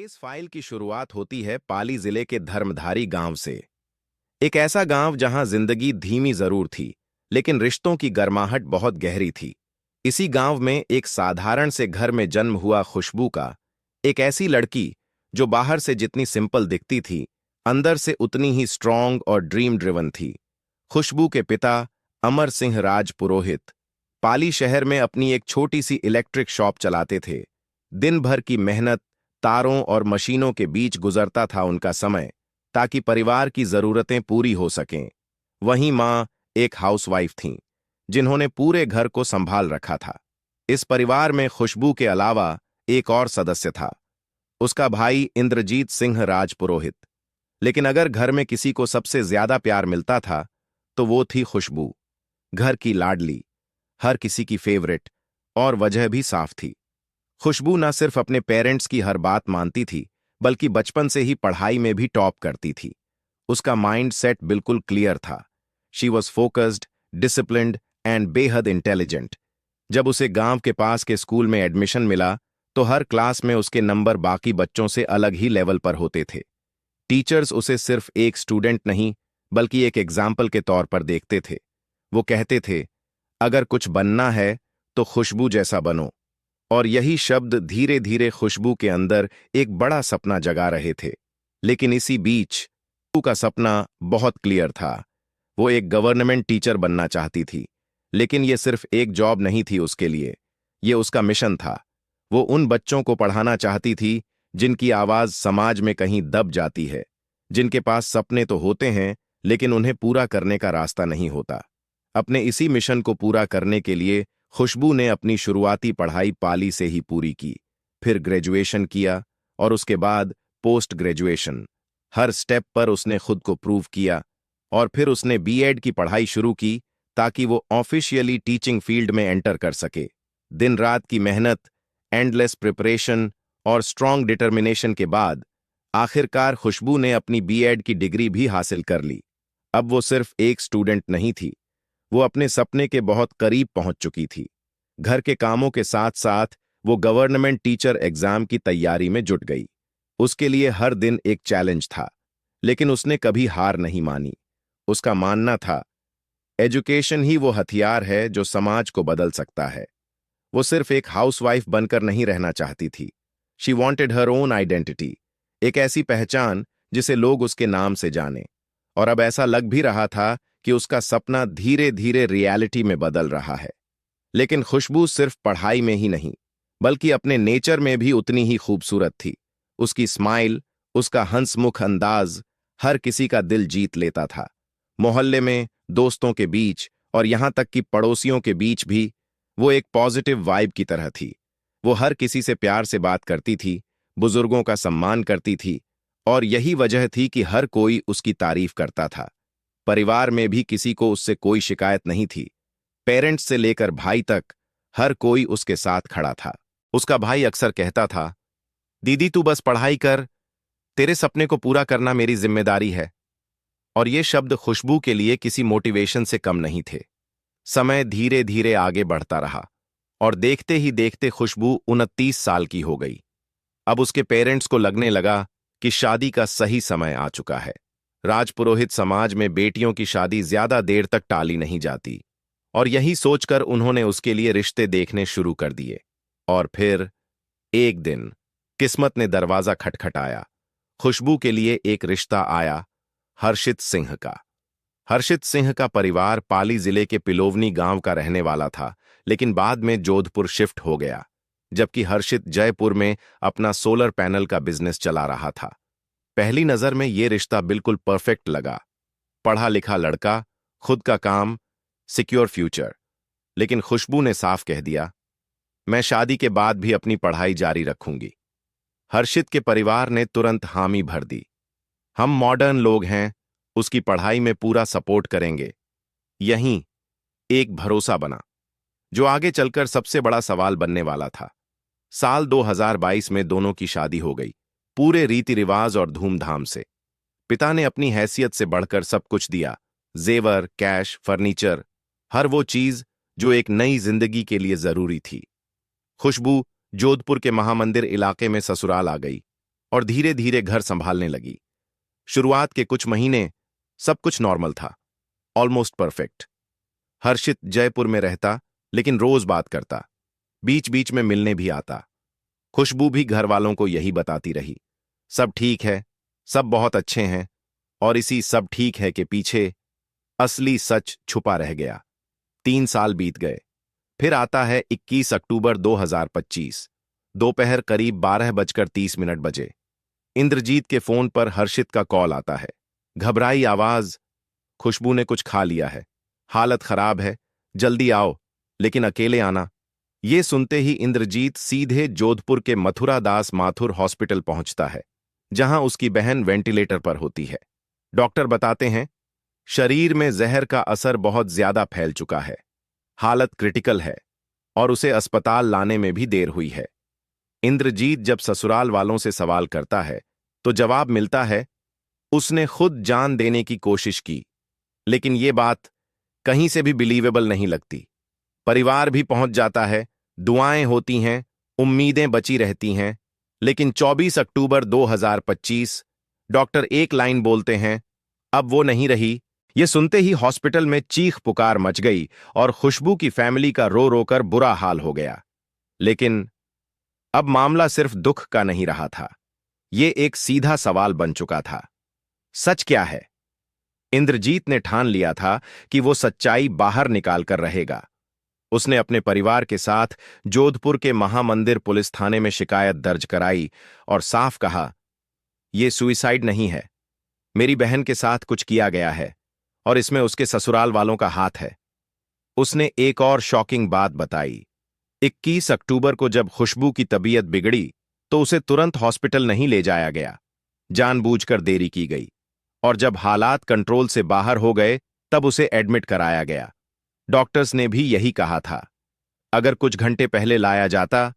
Case file की शुरुआत होती है पाली जिले के धर्मधारी गांव से। एक ऐसा गांव जहां जिंदगी धीमी जरूर थी, लेकिन रिश्तों की गर्माहट बहुत गहरी थी। इसी गांव में एक साधारण से घर में जन्म हुआ खुशबू का, एक ऐसी लड़की जो बाहर से जितनी सिंपल दिखती थी, अंदर से उतनी ही स्ट्रांग और ड्रीम ड्रिवन थी। खुशबू के पिता अमर सिंह राज पुरोहित पाली शहर में अपनी एक छोटी सी इलेक्ट्रिक शॉप चलाते थे। दिन भर की मेहनत, तारों और मशीनों के बीच गुजरता था उनका समय, ताकि परिवार की जरूरतें पूरी हो सकें। वहीं मां एक हाउसवाइफ थीं, जिन्होंने पूरे घर को संभाल रखा था। इस परिवार में खुशबू के अलावा एक और सदस्य था, उसका भाई इंद्रजीत सिंह राजपुरोहित। लेकिन अगर घर में किसी को सबसे ज्यादा प्यार मिलता था, तो वो थी खुशबू। घर की लाडली, हर किसी की फेवरेट, और वजह भी साफ थी। खुशबू न सिर्फ अपने पेरेंट्स की हर बात मानती थी, बल्कि बचपन से ही पढ़ाई में भी टॉप करती थी। उसका माइंड सेट बिल्कुल क्लियर था। She was focused, disciplined and बेहद इंटेलिजेंट। जब उसे गांव के पास के स्कूल में एडमिशन मिला, तो हर क्लास में उसके नंबर बाकी बच्चों से अलग ही लेवल पर होते थे। टीचर्स उसे सिर्फ एक स्टूडेंट नहीं, बल्कि एक एग्जाम्पल के तौर पर देखते थे। वो कहते थे, अगर कुछ बनना है तो खुशबू जैसा बनो। और यही शब्द धीरे धीरे खुशबू के अंदर एक बड़ा सपना जगा रहे थे। लेकिन इसी बीच खुशबू का सपना बहुत क्लियर था। वो एक गवर्नमेंट टीचर बनना चाहती थी। लेकिन ये सिर्फ एक जॉब नहीं थी उसके लिए, ये उसका मिशन था। वो उन बच्चों को पढ़ाना चाहती थी जिनकी आवाज समाज में कहीं दब जाती है, जिनके पास सपने तो होते हैं, लेकिन उन्हें पूरा करने का रास्ता नहीं होता। अपने इसी मिशन को पूरा करने के लिए खुशबू ने अपनी शुरुआती पढ़ाई पाली से ही पूरी की, फिर ग्रेजुएशन किया, और उसके बाद पोस्ट ग्रेजुएशन। हर स्टेप पर उसने खुद को प्रूव किया, और फिर उसने बीएड की पढ़ाई शुरू की, ताकि वो ऑफिशियली टीचिंग फील्ड में एंटर कर सके। दिन रात की मेहनत, एंडलेस प्रिपरेशन और स्ट्रांग डिटर्मिनेशन के बाद आखिरकार खुशबू ने अपनी बीएड की डिग्री भी हासिल कर ली। अब वो सिर्फ एक स्टूडेंट नहीं थी, वो अपने सपने के बहुत करीब पहुंच चुकी थी। घर के कामों के साथ साथ वो गवर्नमेंट टीचर एग्जाम की तैयारी में जुट गई। उसके लिए हर दिन एक चैलेंज था, लेकिन उसने कभी हार नहीं मानी। उसका मानना था, एजुकेशन ही वो हथियार है जो समाज को बदल सकता है। वो सिर्फ एक हाउसवाइफ बनकर नहीं रहना चाहती थी। She wanted her own identity, एक ऐसी पहचान जिसे लोग उसके नाम से जाने। और अब ऐसा लग भी रहा था कि उसका सपना धीरे धीरे रियलिटी में बदल रहा है। लेकिन खुशबू सिर्फ पढ़ाई में ही नहीं, बल्कि अपने नेचर में भी उतनी ही खूबसूरत थी। उसकी स्माइल, उसका हंसमुख अंदाज हर किसी का दिल जीत लेता था। मोहल्ले में, दोस्तों के बीच, और यहां तक कि पड़ोसियों के बीच भी वो एक पॉजिटिव वाइब की तरह थी। वो हर किसी से प्यार से बात करती थी, बुजुर्गों का सम्मान करती थी, और यही वजह थी कि हर कोई उसकी तारीफ करता था। परिवार में भी किसी को उससे कोई शिकायत नहीं थी। पेरेंट्स से लेकर भाई तक, हर कोई उसके साथ खड़ा था। उसका भाई अक्सर कहता था, दीदी तू बस पढ़ाई कर, तेरे सपने को पूरा करना मेरी जिम्मेदारी है। और ये शब्द खुशबू के लिए किसी मोटिवेशन से कम नहीं थे। समय धीरे धीरे आगे बढ़ता रहा, और देखते ही देखते खुशबू 29 साल की हो गई। अब उसके पेरेंट्स को लगने लगा कि शादी का सही समय आ चुका है। राजपुरोहित समाज में बेटियों की शादी ज्यादा देर तक टाली नहीं जाती, और यही सोचकर उन्होंने उसके लिए रिश्ते देखने शुरू कर दिए। और फिर एक दिन किस्मत ने दरवाजा खटखटाया। खुशबू के लिए एक रिश्ता आया, हर्षित सिंह का। हर्षित सिंह का परिवार पाली जिले के पिलोवनी गांव का रहने वाला था, लेकिन बाद में जोधपुर शिफ्ट हो गया, जबकि हर्षित जयपुर में अपना सोलर पैनल का बिजनेस चला रहा था। पहली नजर में यह रिश्ता बिल्कुल परफेक्ट लगा। पढ़ा लिखा लड़का, खुद का काम, सिक्योर फ्यूचर। लेकिन खुशबू ने साफ कह दिया, मैं शादी के बाद भी अपनी पढ़ाई जारी रखूंगी। हर्षित के परिवार ने तुरंत हामी भर दी। हम मॉडर्न लोग हैं, उसकी पढ़ाई में पूरा सपोर्ट करेंगे। यहीं एक भरोसा बना, जो आगे चलकर सबसे बड़ा सवाल बनने वाला था। साल 2022 में दोनों की शादी हो गई, पूरे रीति रिवाज और धूमधाम से। पिता ने अपनी हैसियत से बढ़कर सब कुछ दिया, जेवर, कैश, फर्नीचर, हर वो चीज जो एक नई जिंदगी के लिए जरूरी थी। खुशबू जोधपुर के महामंदिर इलाके में ससुराल आ गई। और धीरे धीरे घर संभालने लगी। शुरुआत के कुछ महीने सब कुछ नॉर्मल था, ऑलमोस्ट परफेक्ट। हर्षित जयपुर में रहता, लेकिन रोज बात करता, बीच बीच में मिलने भी आता। खुशबू भी घर वालों को यही बताती रही, सब ठीक है, सब बहुत अच्छे हैं। और इसी सब ठीक है के पीछे असली सच छुपा रह गया। 3 साल बीत गए। फिर आता है 21 अक्टूबर 2025, दोपहर करीब 12:30 बजे। इंद्रजीत के फोन पर हर्षित का कॉल आता है। घबराई आवाज, खुशबू ने कुछ खा लिया है, हालत खराब है, जल्दी आओ, लेकिन अकेले आना। ये सुनते ही इंद्रजीत सीधे जोधपुर के मथुरा दास माथुर हॉस्पिटल पहुंचता है, जहां उसकी बहन वेंटिलेटर पर होती है। डॉक्टर बताते हैं शरीर में जहर का असर बहुत ज्यादा फैल चुका है, हालत क्रिटिकल है और उसे अस्पताल लाने में भी देर हुई है। इंद्रजीत जब ससुराल वालों से सवाल करता है तो जवाब मिलता है उसने खुद जान देने की कोशिश की, लेकिन ये बात कहीं से भी बिलीवेबल नहीं लगती। परिवार भी पहुंच जाता है, दुआएं होती हैं, उम्मीदें बची रहती हैं, लेकिन 24 अक्टूबर 2025 डॉक्टर एक लाइन बोलते हैं, अब वो नहीं रही। ये सुनते ही हॉस्पिटल में चीख पुकार मच गई और खुशबू की फैमिली का रो रो कर बुरा हाल हो गया। लेकिन अब मामला सिर्फ दुख का नहीं रहा था, ये एक सीधा सवाल बन चुका था। सच क्या है? इंद्रजीत ने ठान लिया था कि वो सच्चाई बाहर निकाल कर रहेगा। उसने अपने परिवार के साथ जोधपुर के महामंदिर पुलिस थाने में शिकायत दर्ज कराई और साफ कहा, यह सुइसाइड नहीं है, मेरी बहन के साथ कुछ किया गया है और इसमें उसके ससुराल वालों का हाथ है। उसने एक और शॉकिंग बात बताई, 21 अक्टूबर को जब खुशबू की तबीयत बिगड़ी तो उसे तुरंत हॉस्पिटल नहीं ले जाया गया, जानबूझकर देरी की गई, और जब हालात कंट्रोल से बाहर हो गए तब उसे एडमिट कराया गया। डॉक्टर्स ने भी यही कहा था, अगर कुछ घंटे पहले लाया जाता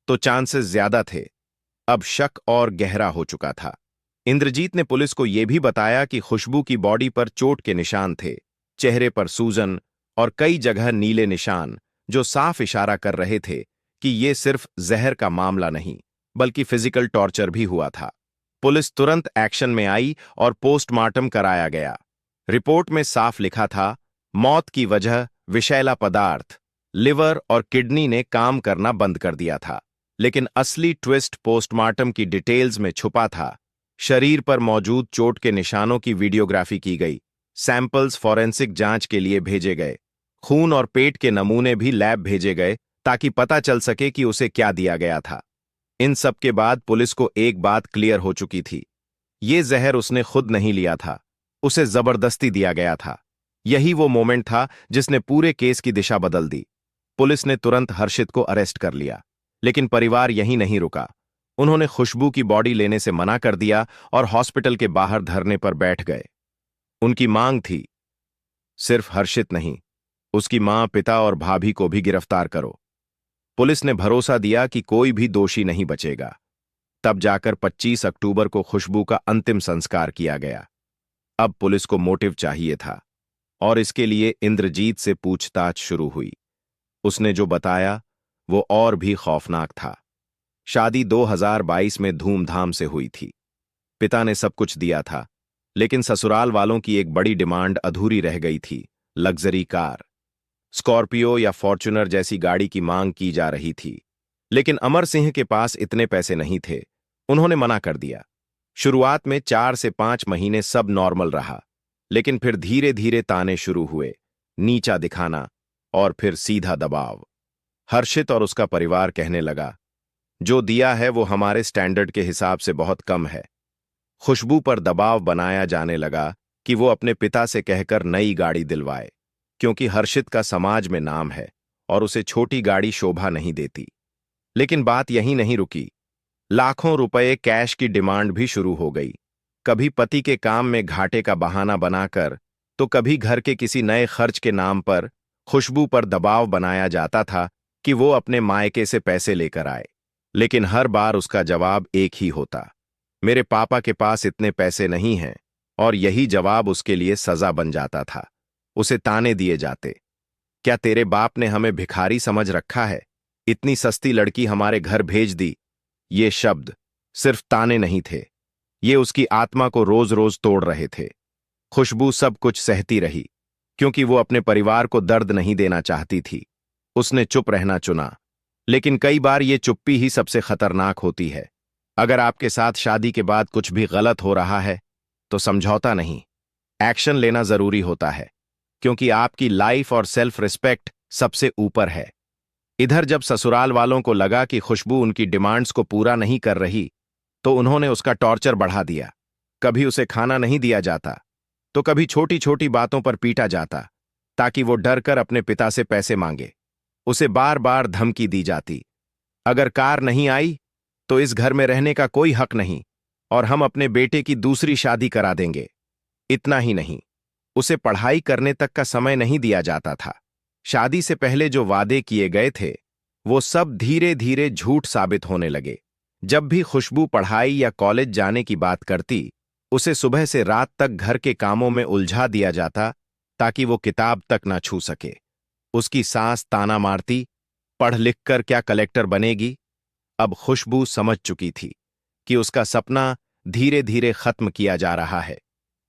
तो चांसेस ज्यादा थे। अब शक और गहरा हो चुका था। इंद्रजीत ने पुलिस को यह भी बताया कि खुशबू की बॉडी पर चोट के निशान थे, चेहरे पर सूजन और कई जगह नीले निशान, जो साफ इशारा कर रहे थे कि यह सिर्फ जहर का मामला नहीं बल्कि फिजिकल टॉर्चर भी हुआ था। पुलिस तुरंत एक्शन में आई और पोस्टमार्टम कराया गया। रिपोर्ट में साफ लिखा था, मौत की वजह विषैला पदार्थ, लिवर और किडनी ने काम करना बंद कर दिया था। लेकिन असली ट्विस्ट पोस्टमार्टम की डिटेल्स में छुपा था। शरीर पर मौजूद चोट के निशानों की वीडियोग्राफी की गई, सैंपल्स फॉरेंसिक जांच के लिए भेजे गए, खून और पेट के नमूने भी लैब भेजे गए ताकि पता चल सके कि उसे क्या दिया गया था। इन सब के बाद पुलिस को एक बात क्लियर हो चुकी थी, ये जहर उसने खुद नहीं लिया था, उसे जबरदस्ती दिया गया था। यही वो मोमेंट था जिसने पूरे केस की दिशा बदल दी। पुलिस ने तुरंत हर्षित को अरेस्ट कर लिया, लेकिन परिवार यहीं नहीं रुका। उन्होंने खुशबू की बॉडी लेने से मना कर दिया और हॉस्पिटल के बाहर धरने पर बैठ गए। उनकी मांग थी, सिर्फ हर्षित नहीं, उसकी मां, पिता और भाभी को भी गिरफ्तार करो। पुलिस ने भरोसा दिया कि कोई भी दोषी नहीं बचेगा। तब जाकर 25 अक्टूबर को खुशबू का अंतिम संस्कार किया गया। अब पुलिस को मोटिव चाहिए था और इसके लिए इंद्रजीत से पूछताछ शुरू हुई। उसने जो बताया वो और भी खौफनाक था। शादी 2022 में धूमधाम से हुई थी। पिता ने सब कुछ दिया था, लेकिन ससुराल वालों की एक बड़ी डिमांड अधूरी रह गई थी, लग्जरी कार, स्कॉर्पियो या फॉर्च्यूनर जैसी गाड़ी की मांग की जा रही थी। लेकिन अमर सिंह के पास इतने पैसे नहीं थे, उन्होंने मना कर दिया। शुरुआत में 4 से 5 महीने सब नॉर्मल रहा, लेकिन फिर धीरे धीरे ताने शुरू हुए, नीचा दिखाना और फिर सीधा दबाव। हर्षित और उसका परिवार कहने लगा, जो दिया है वो हमारे स्टैंडर्ड के हिसाब से बहुत कम है। खुशबू पर दबाव बनाया जाने लगा कि वो अपने पिता से कहकर नई गाड़ी दिलवाए, क्योंकि हर्षित का समाज में नाम है और उसे छोटी गाड़ी शोभा नहीं देती। लेकिन बात यहीं नहीं रुकी। लाखों रुपए कैश की डिमांड भी शुरू हो गई। कभी पति के काम में घाटे का बहाना बनाकर, तो कभी घर के किसी नए खर्च के नाम पर खुशबू पर दबाव बनाया जाता था कि वो अपने मायके से पैसे लेकर आए। लेकिन हर बार उसका जवाब एक ही होता, मेरे पापा के पास इतने पैसे नहीं हैं, और यही जवाब उसके लिए सजा बन जाता था। उसे ताने दिए जाते, क्या तेरे बाप ने हमें भिखारी समझ रखा है? इतनी सस्ती लड़की हमारे घर भेज दी। ये शब्द सिर्फ ताने नहीं थे, ये उसकी आत्मा को रोज रोज तोड़ रहे थे। खुशबू सब कुछ सहती रही, क्योंकि वो अपने परिवार को दर्द नहीं देना चाहती थी। उसने चुप रहना चुना, लेकिन कई बार ये चुप्पी ही सबसे खतरनाक होती है। अगर आपके साथ शादी के बाद कुछ भी गलत हो रहा है, तो समझौता नहीं, एक्शन लेना जरूरी होता है, क्योंकि आपकी लाइफ और सेल्फ रिस्पेक्ट सबसे ऊपर है। इधर जब ससुराल वालों को लगा कि खुशबू उनकी डिमांड्स को पूरा नहीं कर रही, तो उन्होंने उसका टॉर्चर बढ़ा दिया। कभी उसे खाना नहीं दिया जाता, तो कभी छोटी छोटी बातों पर पीटा जाता, ताकि वो डर कर अपने पिता से पैसे मांगे। उसे बार बार धमकी दी जाती, अगर कार नहीं आई तो इस घर में रहने का कोई हक नहीं, और हम अपने बेटे की दूसरी शादी करा देंगे। इतना ही नहीं, उसे पढ़ाई करने तक का समय नहीं दिया जाता था। शादी से पहले जो वादे किए गए थे, वो सब धीरे धीरे झूठ साबित होने लगे। जब भी खुशबू पढ़ाई या कॉलेज जाने की बात करती, उसे सुबह से रात तक घर के कामों में उलझा दिया जाता, ताकि वो किताब तक ना छू सके। उसकी सास ताना मारती, पढ़ लिख कर क्या कलेक्टर बनेगी। अब खुशबू समझ चुकी थी कि उसका सपना धीरे धीरे खत्म किया जा रहा है।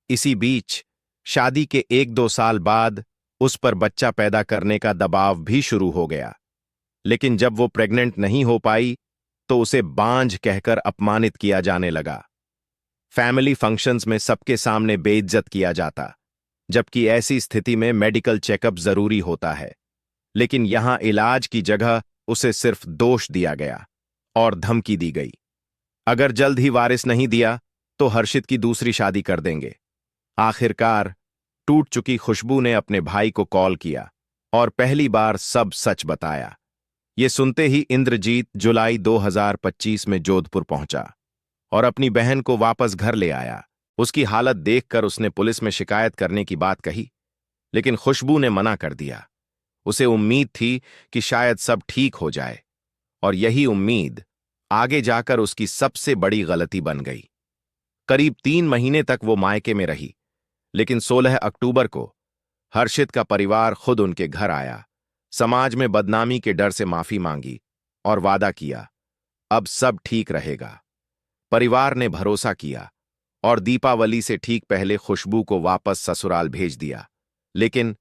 इसी बीच शादी के 1-2 साल बाद उस पर बच्चा पैदा करने का दबाव भी शुरू हो गया। लेकिन जब वो प्रेग्नेंट नहीं हो पाई, तो उसे बांझ कहकर अपमानित किया जाने लगा। फैमिली फंक्शंस में सबके सामने बेइज्जत किया जाता, जबकि ऐसी स्थिति में मेडिकल चेकअप जरूरी होता है। लेकिन यहां इलाज की जगह उसे सिर्फ दोष दिया गया और धमकी दी गई, अगर जल्द ही वारिस नहीं दिया तो हर्षित की दूसरी शादी कर देंगे। आखिरकार टूट चुकी खुशबू ने अपने भाई को कॉल किया और पहली बार सब सच बताया। ये सुनते ही इंद्रजीत जुलाई 2025 में जोधपुर पहुंचा और अपनी बहन को वापस घर ले आया। उसकी हालत देखकर उसने पुलिस में शिकायत करने की बात कही, लेकिन खुशबू ने मना कर दिया। उसे उम्मीद थी कि शायद सब ठीक हो जाए, और यही उम्मीद आगे जाकर उसकी सबसे बड़ी गलती बन गई। करीब 3 महीने तक वो मायके में रही, लेकिन 16 अक्टूबर को हर्षित का परिवार खुद उनके घर आया, समाज में बदनामी के डर से माफी मांगी और वादा किया, अब सब ठीक रहेगा। परिवार ने भरोसा किया और दीपावली से ठीक पहले खुशबू को वापस ससुराल भेज दिया। लेकिन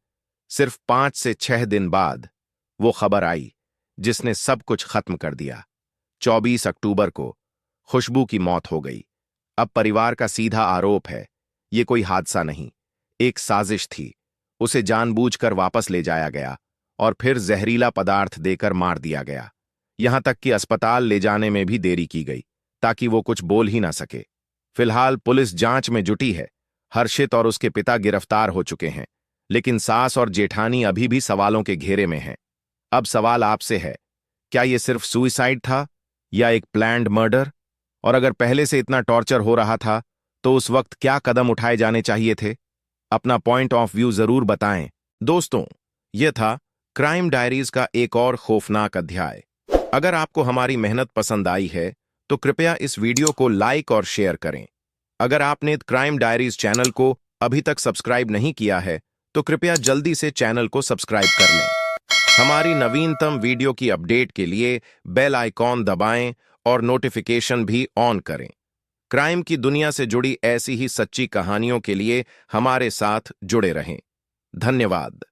सिर्फ 5 से 6 दिन बाद वो खबर आई जिसने सब कुछ खत्म कर दिया। 24 अक्टूबर को खुशबू की मौत हो गई। अब परिवार का सीधा आरोप है, ये कोई हादसा नहीं, एक साजिश थी। उसे जानबूझकर वापस ले जाया गया और फिर जहरीला पदार्थ देकर मार दिया गया। यहां तक कि अस्पताल ले जाने में भी देरी की गई, ताकि वो कुछ बोल ही ना सके। फिलहाल पुलिस जांच में जुटी है। हर्षित और उसके पिता गिरफ्तार हो चुके हैं, लेकिन सास और जेठानी अभी भी सवालों के घेरे में हैं। अब सवाल आपसे है, क्या ये सिर्फ सुइसाइड था या एक प्लान्ड मर्डर? और अगर पहले से इतना टॉर्चर हो रहा था, तो उस वक्त क्या कदम उठाए जाने चाहिए थे? अपना पॉइंट ऑफ व्यू जरूर बताएं। दोस्तों, यह था क्राइम डायरीज का एक और खौफनाक अध्याय। अगर आपको हमारी मेहनत पसंद आई है, तो कृपया इस वीडियो को लाइक और शेयर करें। अगर आपने क्राइम डायरीज चैनल को अभी तक सब्सक्राइब नहीं किया है, तो कृपया जल्दी से चैनल को सब्सक्राइब कर लें। हमारी नवीनतम वीडियो की अपडेट के लिए बेल आइकॉन दबाएं और नोटिफिकेशन भी ऑन करें। क्राइम की दुनिया से जुड़ी ऐसी ही सच्ची कहानियों के लिए हमारे साथ जुड़े रहें। धन्यवाद।